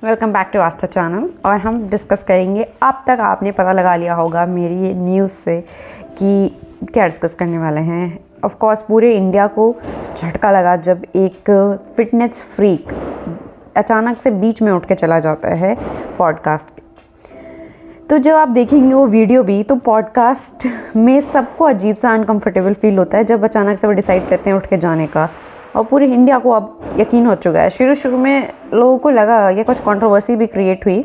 Welcome back to Aastha channel. और हम discuss करेंगे, अब तक आपने पता लगा लिया होगा मेरी ये न्यूज़ से कि क्या डिस्कस करने वाले हैं। ऑफ कोर्स पूरे इंडिया को झटका लगा जब एक फिटनेस फ्रीक अचानक से बीच में उठ के चला जाता है पॉडकास्ट। तो जब आप देखेंगे वो वीडियो भी, तो पॉडकास्ट में सबको अजीब सा अनकंफर्टेबल फील होता है जब अचानक से वो डिसाइड करते हैं उठ के जाने का। और पूरे इंडिया को अब यकीन हो चुका है। शुरू में लोगों को लगा या कुछ कंट्रोवर्सी भी क्रिएट हुई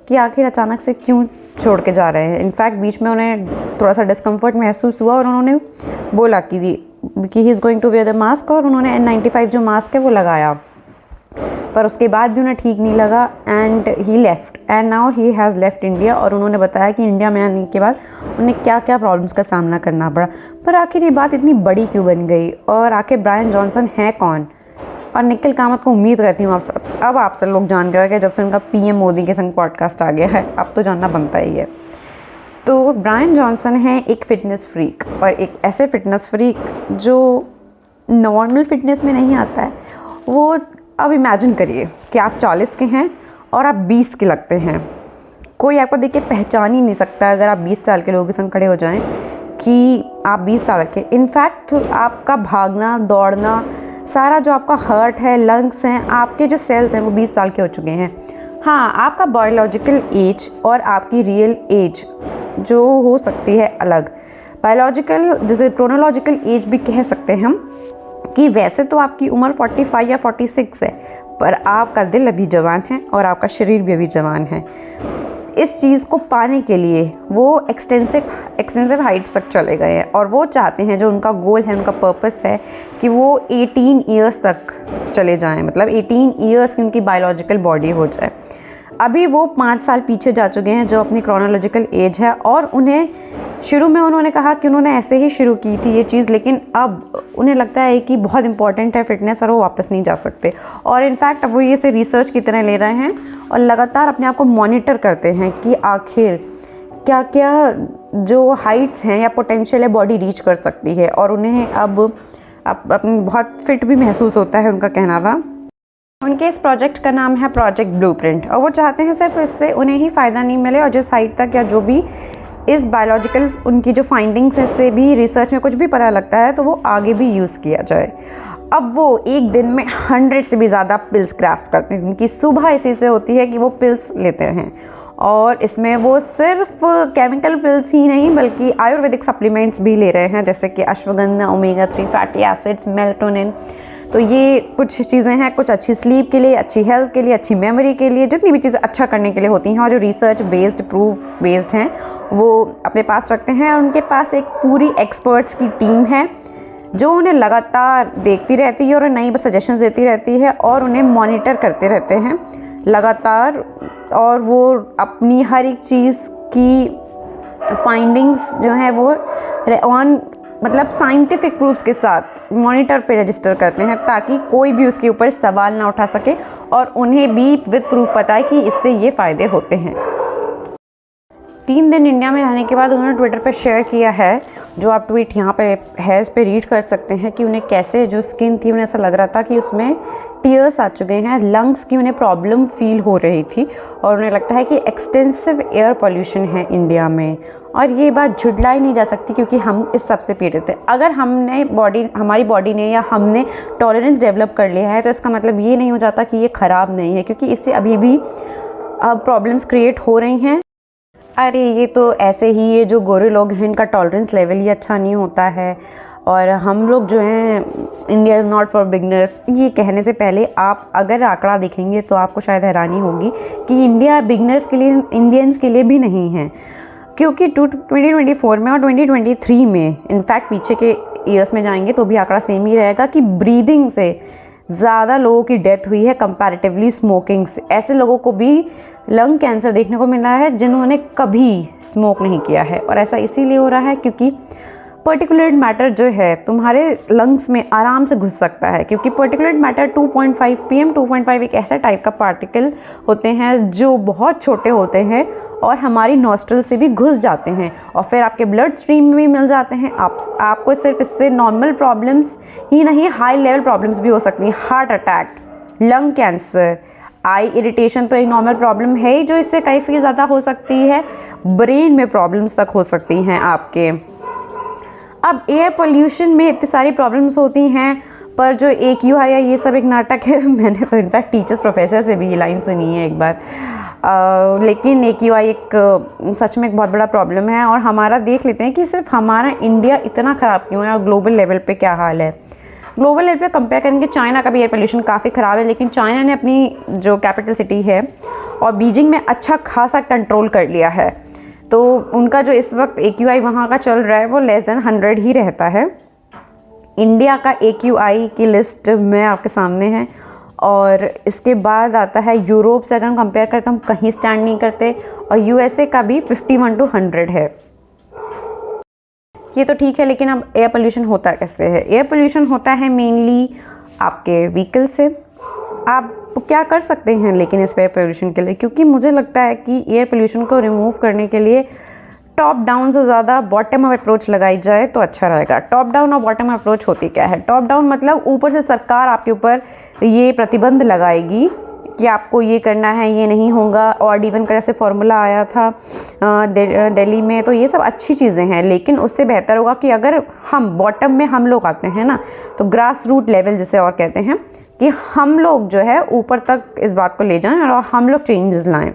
कि आखिर अचानक से क्यों छोड़ के जा रहे हैं। इनफैक्ट बीच में उन्हें थोड़ा सा डिस्कम्फर्ट महसूस हुआ और उन्होंने बोला कि he is going to wear the mask, और उन्होंने N95 जो मास्क है वो लगाया। पर उसके बाद भी उन्हें ठीक नहीं लगा and he left and now he has left India. और उन्होंने बताया कि इंडिया में आने के बाद उन्हें क्या क्या प्रॉब्लम्स का सामना करना पड़ा। पर आखिर ये बात इतनी बड़ी क्यों बन गई, और आखिर ब्रायन जॉनसन है कौन। और निखिल कामत को उम्मीद करती हूँ आप सब लोग जान गए कि जब से उनका PM मोदी के संग पॉडकास्ट आ गया है, अब तो जानना बनता ही है। तो ब्रायन जॉनसन है एक फ़िटनेस फ्रीक, और एक ऐसे फ़िटनेस फ्रीक जो नॉर्मल फिटनेस में नहीं आता है। वो अब इमेजिन करिए कि आप 40 के हैं और आप 20 के लगते हैं। कोई आपको देख के पहचान ही नहीं सकता अगर आप 20 साल के लोगों के संग खड़े हो जाएं कि आप 20 साल के। इनफैक्ट आपका भागना दौड़ना सारा जो आपका हार्ट है, लंग्स हैं, आपके जो सेल्स हैं वो 20 साल के हो चुके हैं। हाँ, आपका बायोलॉजिकल एज और आपकी रियल एज जो हो सकती है अलग। बायोलॉजिकल जिसे क्रोनोलॉजिकल एज भी कह सकते हैं हम, कि वैसे तो आपकी उम्र 45 या 46 है, पर आपका दिल अभी जवान है और आपका शरीर भी अभी जवान है। इस चीज़ को पाने के लिए वो एक्सटेंसिव हाइट्स तक चले गए हैं, और वो चाहते हैं, जो उनका गोल है, उनका पर्पस है कि वो 18 ईयर्स तक चले जाएं, मतलब 18 ईयर्स की उनकी बायोलॉजिकल बॉडी हो जाए। अभी वो 5 साल पीछे जा चुके हैं जो अपनी क्रोनोलॉजिकल एज है, और उन्हें शुरू में उन्होंने कहा कि उन्होंने ऐसे ही शुरू की थी ये चीज़, लेकिन अब उन्हें लगता है कि बहुत इंपॉर्टेंट है फिटनेस और वो वापस नहीं जा सकते। और इनफैक्ट अब वो ये से रिसर्च की तरह ले रहे हैं और लगातार अपने आप को मॉनिटर करते हैं कि आखिर क्या क्या जो हाइट्स हैं या पोटेंशियल है बॉडी रीच कर सकती है। और उन्हें अब अपनी बहुत फिट भी महसूस होता है, उनका कहना था। उनके इस प्रोजेक्ट का नाम है प्रोजेक्ट ब्लूप्रिंट, और वो चाहते हैं सिर्फ इससे उन्हें ही फ़ायदा नहीं मिले, और जिस हाइट तक या जो भी इस बायोलॉजिकल उनकी जो फाइंडिंग्स है, इससे भी रिसर्च में कुछ भी पता लगता है तो वो आगे भी यूज़ किया जाए। अब वो एक दिन में 100 से भी ज़्यादा पिल्स ग्रास्प करते हैं। उनकी सुबह इसी से होती है कि वो पिल्स लेते हैं, और इसमें वो सिर्फ केमिकल पिल्स ही नहीं बल्कि आयुर्वेदिक सप्लीमेंट्स भी ले रहे हैं, जैसे कि ashwagandha, omega 3 fatty acids, melatonin. तो ये कुछ चीज़ें हैं, कुछ अच्छी स्लीप के लिए, अच्छी हेल्थ के लिए, अच्छी मेमोरी के लिए, जितनी भी चीज़ें अच्छा करने के लिए होती हैं और जो रिसर्च बेस्ड, प्रूफ बेस्ड हैं, वो अपने पास रखते हैं। और उनके पास एक पूरी एक्सपर्ट्स की टीम है जो उन्हें लगातार देखती रहती है और नई सजेशंस देती रहती है और उन्हें मॉनिटर करते रहते हैं लगातार। और वो अपनी हर एक चीज़ की फाइंडिंग्स जो है वो मतलब साइंटिफिक प्रूफ्स के साथ मॉनिटर पे रजिस्टर करते हैं, ताकि कोई भी उसके ऊपर सवाल ना उठा सके और उन्हें भी विद प्रूफ पता है कि इससे ये फ़ायदे होते हैं। 3 दिन इंडिया में रहने के बाद उन्होंने ट्विटर पे शेयर किया है, जो आप ट्वीट यहाँ पे है इस पे रीड कर सकते हैं, कि उन्हें कैसे जो स्किन थी उन्हें ऐसा लग रहा था कि उसमें टीयर्स आ चुके हैं, लंग्स की उन्हें प्रॉब्लम फील हो रही थी, और उन्हें लगता है कि एक्सटेंसिव एयर पोल्यूशन है इंडिया में। और ये बात झुठलाई नहीं जा सकती क्योंकि हम इस सबसे पीड़ित हैं। अगर हमारी बॉडी ने या हमने टॉलरेंस डेवलप कर लिया है तो इसका मतलब ये नहीं हो जाता कि ये ख़राब नहीं है, क्योंकि इससे अभी भी प्रॉब्लम्स क्रिएट हो रही हैं। अरे ये तो ऐसे ही, ये जो गोरे लोग हैं इनका टॉलरेंस लेवल ही अच्छा नहीं होता है, और हम लोग जो हैं India is not for beginners, ये कहने से पहले आप अगर आंकड़ा देखेंगे तो आपको शायद हैरानी होगी कि इंडिया बिगनर्स के लिए, इंडियंस के लिए भी नहीं है। क्योंकि 2024 में और 2023 में, इनफैक्ट पीछे के ईयर्स में जाएंगे तो भी आंकड़ा सेम ही रहेगा कि ब्रीदिंग से ज़्यादा लोगों की डेथ हुई है कंपैरेटिवली स्मोकिंग से। ऐसे लोगों को भी लंग कैंसर देखने को मिला है जिन्होंने कभी स्मोक नहीं किया है, और ऐसा इसीलिए हो रहा है क्योंकि पर्टिकुलेट मैटर जो है तुम्हारे लंग्स में आराम से घुस सकता है। क्योंकि पर्टिकुलेट मैटर 2.5 PM 2.5 एक ऐसा टाइप का पार्टिकल होते हैं जो बहुत छोटे होते हैं और हमारी नॉस्ट्रल से भी घुस जाते हैं और फिर आपके ब्लड स्ट्रीम में भी मिल जाते हैं। आपको सिर्फ इससे नॉर्मल प्रॉब्लम्स ही नहीं, हाई लेवल प्रॉब्लम्स भी हो सकती हैं, हार्ट अटैक, लंग कैंसर, आई इरिटेशन तो एक नॉर्मल प्रॉब्लम है ही, जो इससे काफ़ी ज़्यादा हो सकती है, ब्रेन में प्रॉब्लम्स तक हो सकती हैं आपके। अब एयर पोल्यूशन में इतनी सारी प्रॉब्लम्स होती हैं, पर जो AQI है ये सब एक नाटक है। मैंने तो इनफैक्ट टीचर्स प्रोफेसर से भी ये लाइन सुनी है एक बार। लेकिन AQI एक सच में एक बहुत बड़ा प्रॉब्लम है। और हमारा देख लेते हैं कि सिर्फ हमारा इंडिया इतना ख़राब क्यों है और ग्लोबल लेवल पे क्या हाल है। ग्लोबल लेवल पे कंपेयर करेंगे, चाइना का भी एयर पोल्यूशन काफ़ी ख़राब है, लेकिन चाइना ने अपनी जो कैपिटल सिटी है और बीजिंग में अच्छा खासा कंट्रोल कर लिया है। तो उनका जो इस वक्त AQI वहाँ का चल रहा है वो लेस देन 100 ही रहता है। इंडिया का AQI की लिस्ट में आपके सामने है। और इसके बाद आता है यूरोप से, अगर हम कंपेयर करते हैं हम कहीं स्टैंड नहीं करते। और USA का भी 51 to 100 है। ये तो ठीक है, लेकिन अब एयर पोल्यूशन होता कैसे है? एयर पोल्यूशन होता है मेनली आपके व्हीकल से। आप क्या कर सकते हैं लेकिन इस एयर पोल्यूशन के लिए, क्योंकि मुझे लगता है कि एयर पोल्यूशन को रिमूव करने के लिए टॉप डाउन से ज़्यादा बॉटम अप अप्रोच लगाई जाए तो अच्छा रहेगा। टॉप डाउन और बॉटम अप्रोच होती क्या है? टॉप डाउन मतलब ऊपर से सरकार आपके ऊपर ये प्रतिबंध लगाएगी कि आपको ये करना है, ये नहीं होगा। और इवन का जैसे फॉर्मूला आया था दिल्ली में, तो ये सब अच्छी चीज़ें हैं, लेकिन उससे बेहतर होगा कि अगर हम बॉटम में हम लोग आते हैं ना, तो ग्रास रूट लेवल जिसे और कहते हैं, कि हम लोग जो है ऊपर तक इस बात को ले जाएं और हम लोग चेंजेस लाएं।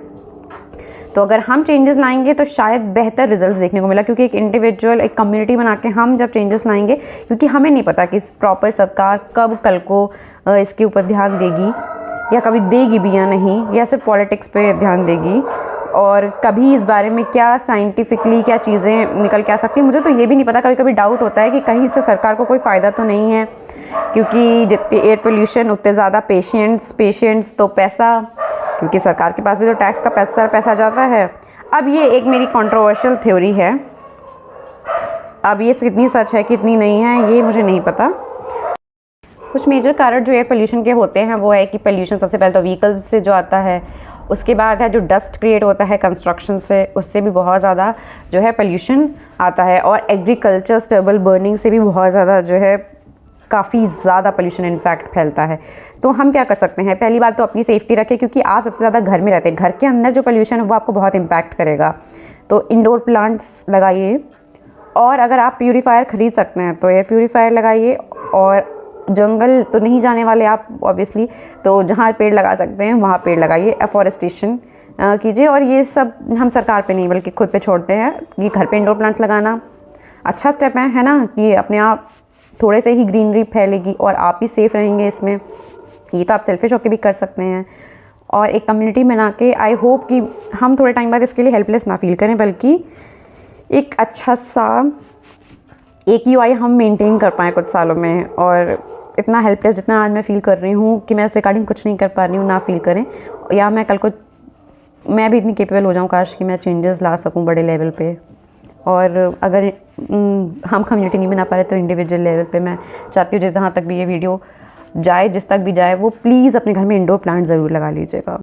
तो अगर हम चेंजेस लाएंगे तो शायद बेहतर रिजल्ट्स देखने को मिला, क्योंकि एक इंडिविजुअल, एक कम्युनिटी बना के हम जब चेंजेस लाएंगे, क्योंकि हमें नहीं पता कि प्रॉपर सरकार कब कल को इसके ऊपर ध्यान देगी या कभी देगी भी या नहीं, या सिर्फ पॉलिटिक्स पे ध्यान देगी, और कभी इस बारे में क्या साइंटिफिकली क्या चीज़ें निकल के आ सकती हैं, मुझे तो ये भी नहीं पता। कभी कभी डाउट होता है कि कहीं से सरकार को कोई फ़ायदा तो नहीं है, क्योंकि जितनी एयर पोल्यूशन उतने ज़्यादा पेशेंट्स तो पैसा, क्योंकि सरकार के पास भी तो टैक्स का पैसा जाता है। अब ये एक मेरी कंट्रोवर्शियल थ्योरी है, अब ये कितनी सच है कितनी नहीं है ये मुझे नहीं पता। कुछ मेजर कारण जो एयर पोल्यूशन के होते हैं वो है कि पोल्यूशन सबसे पहले तो व्हीकल्स से जो आता है, उसके बाद है जो डस्ट क्रिएट होता है कंस्ट्रक्शन से, उससे भी बहुत ज़्यादा जो है पोल्यूशन आता है। और एग्रीकल्चर स्टबल बर्निंग से भी बहुत ज़्यादा जो है काफ़ी ज़्यादा पोल्यूशन इनफैक्ट फैलता है। तो हम क्या कर सकते हैं? पहली बात तो अपनी सेफ्टी रखें, क्योंकि आप सबसे ज़्यादा घर में रहते हैं, घर के अंदर जो पोल्यूशन है वो आपको बहुत इम्पैक्ट करेगा। तो इंडोर प्लांट्स लगाइए, और अगर आप प्यूरीफायर ख़रीद सकते हैं तो एयर प्यूरीफायर लगाइए। और जंगल तो नहीं जाने वाले आप ऑब्वियसली, तो जहाँ पेड़ लगा सकते हैं वहाँ पेड़ लगाइए, एफॉरेस्टेशन कीजिए। और ये सब हम सरकार पे नहीं बल्कि खुद पे छोड़ते हैं कि घर पे इंडोर प्लांट्स लगाना अच्छा स्टेप है ना, कि अपने आप थोड़े से ही ग्रीनरी फैलेगी और आप भी सेफ़ रहेंगे इसमें। ये तो आप सेल्फिश होकर भी कर सकते हैं। और एक कम्युनिटी बना के आई होप कि हम थोड़े टाइम बाद इसके लिए हेल्पलेस ना फील करें, बल्कि एक अच्छा सा AQI हम मेंटेन कर पाएँ कुछ सालों में। और इतना हेल्पलेस जितना आज मैं फ़ील कर रही हूँ कि मैं इस रिगार्डिंग कुछ नहीं कर पा रही हूँ, ना फील करें। या मैं कल को मैं भी इतनी केपेबल हो जाऊँ काश कि मैं चेंजेस ला सकूँ बड़े लेवल पे। और अगर हम कम्युनिटी नहीं बना पा रहे तो इंडिविजुअल लेवल पे मैं चाहती हूँ जहाँ तक भी ये वीडियो जाए, जिस तक भी जाए, वो प्लीज़ अपने घर में इंडोर प्लांट ज़रूर लगा लीजिएगा।